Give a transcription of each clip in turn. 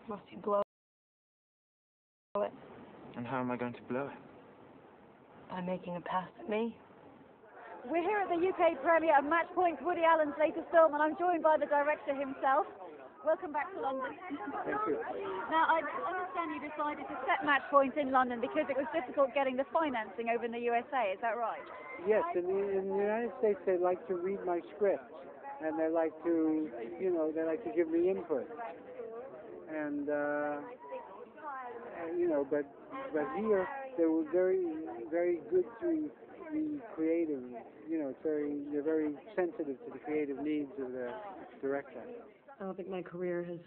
Must you blow it And how am I going to blow it? by making a pass at me? We're here at the UK premiere of Match Point, Woody Allen's latest film, and I'm joined by the director himself. Welcome back to London. Thank you. Now, I understand you decided to set Match Point in London because it was difficult getting the financing over in the USA, is that right? Yes, in the United States they like to read my script, and they like to, they like to give me input. And, but here they were very, very good to the creative, they're very sensitive to the creative needs of the director. I don't think my career has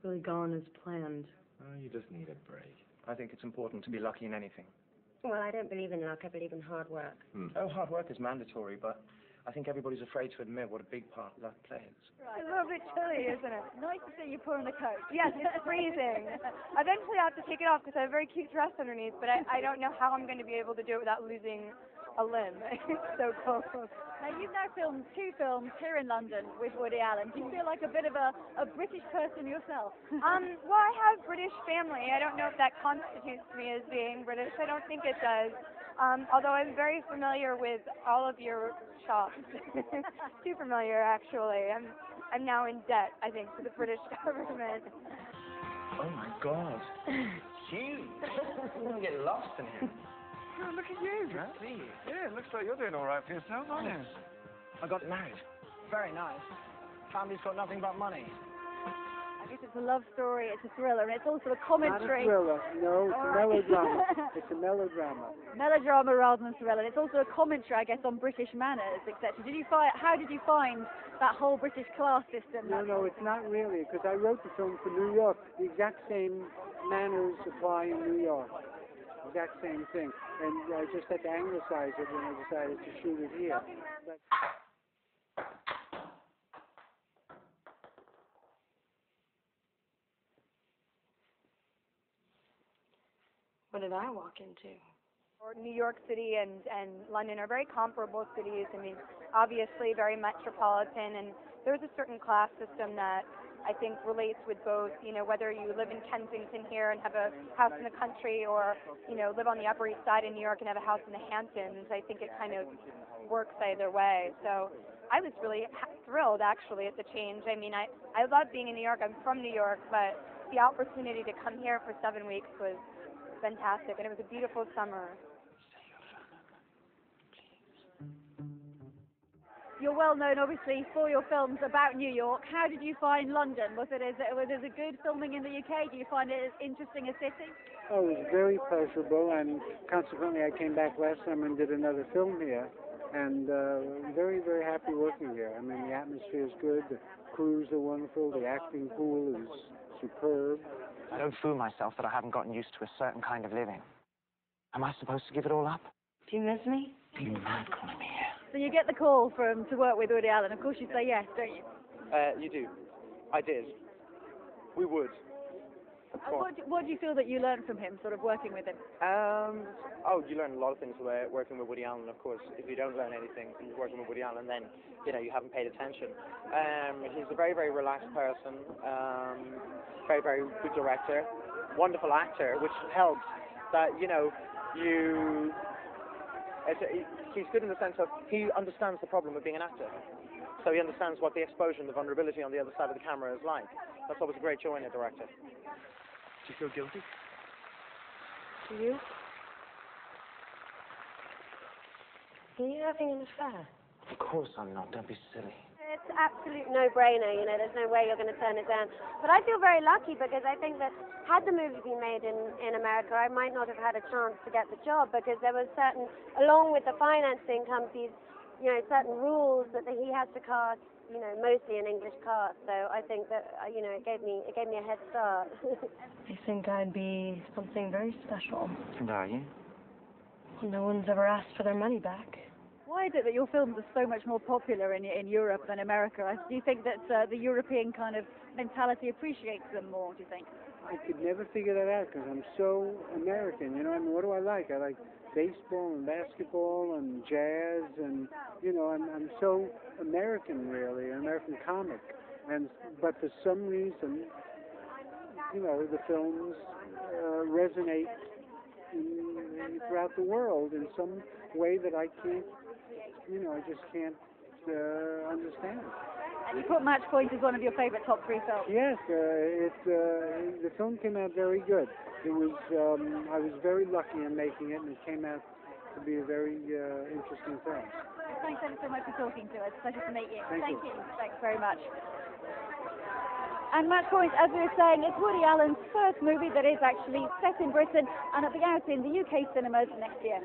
really gone as planned. Oh, you just need a break. I think it's important to be lucky in anything. Well, I don't believe in luck. I believe in hard work. Oh, hard work is mandatory, but I think everybody's afraid to admit what a big part luck plays. It's a little bit chilly, isn't it? Nice to see you put on a coat. Yes, it's freezing. Eventually I have to take it off because I have a very cute dress underneath, but I don't know how I'm going to be able to do it without losing a limb. It's so cold. Now, you've now filmed 2 films here in London with Woody Allen. Do you feel like a bit of a British person yourself? Well, I have British family. I don't know if that constitutes me as being British. I don't think it does. Although I'm very familiar with all of your shops. Too familiar, actually. I'm now in debt, I think, to the British government. Oh my God. Huge. You're going to get lost in here. Oh, look at you, man. See? Yeah, it looks like you're doing all right for yourself, aren't you? I got married. Very nice. Family's got nothing but money. I guess it's a love story, it's a thriller, and it's also a Not a commentary. thriller, no, it's a All right. melodrama. It's a melodrama. Melodrama rather than thriller. And it's also a commentary, I guess, on British manners, etc. How did you find that whole British class system? No, it's not really, because I wrote the film for New York. The exact same manners apply in New York. Exact same thing. And I just had to anglicize it when I decided to shoot it here. But What did I walk into? New York City and London are very comparable cities. I mean, obviously very metropolitan, and there's a certain class system that I think relates with both, whether you live in Kensington here and have a house in the country, or, live on the Upper East Side in New York and have a house in the Hamptons. I think it kind of works either way. So I was really thrilled, actually, at the change. I mean, I love being in New York. I'm from New York, but the opportunity to come here for 7 weeks was fantastic, and it was a beautiful summer. You're well known, obviously, for your films about New York. How did you find London? Was it a good filming in the UK? Do you find it as interesting a city? oh, it was very pleasurable, and consequently I came back last summer and did another film here. And very, very happy working here. I mean, the atmosphere is good, the crews are wonderful, the acting pool is superb. I don't fool myself that I haven't gotten used to a certain kind of living. Am I supposed to give it all up? Do you miss me? Are you mad calling me here? So you get the call to work with Woody Allen. Of course you say yes, don't you? You do. I did. We would. What do you feel that you learned from him, sort of working with him? You learn a lot of things working with Woody Allen, of course. If you don't learn anything from working with Woody Allen, then, you haven't paid attention. He's a very, very relaxed person, very, very good director, wonderful actor, which helps that, he's good in the sense of he understands the problem of being an actor. So he understands what the exposure and the vulnerability on the other side of the camera is like. That's always a great joy in a director. Do you feel guilty? Do you? Are you having an affair? Of course I'm not. Don't be silly. It's an absolute no-brainer, there's no way you're going to turn it down. But I feel very lucky because I think that had the movie been made in America, I might not have had a chance to get the job because there was along with the financing comes these, certain rules that he has to cast, mostly an English cast. So I think that, it gave me a head start. I think I'd be something very special. And are you? No one's ever asked for their money back. Why is it that your films are so much more popular in Europe than America? Do you think that the European kind of mentality appreciates them more, do you think? I could never figure that out because I'm so American, I mean, what do I like? I like baseball and basketball and jazz and, I'm so American, really, an American comic. But for some reason, you know, the films resonate throughout the world in some way that I can't, you know, I just can't understand. And you put Match Point as one of your favourite top 3 films. Yes, the film came out very good. It was, I was very lucky in making it, and it came out to be a very interesting film. Thanks ever so much for talking to us. Pleasure to meet you. Thank you. Thanks very much. And Match Point, as we were saying, is Woody Allen's first movie that is actually set in Britain and it'll be out in the UK cinemas next year.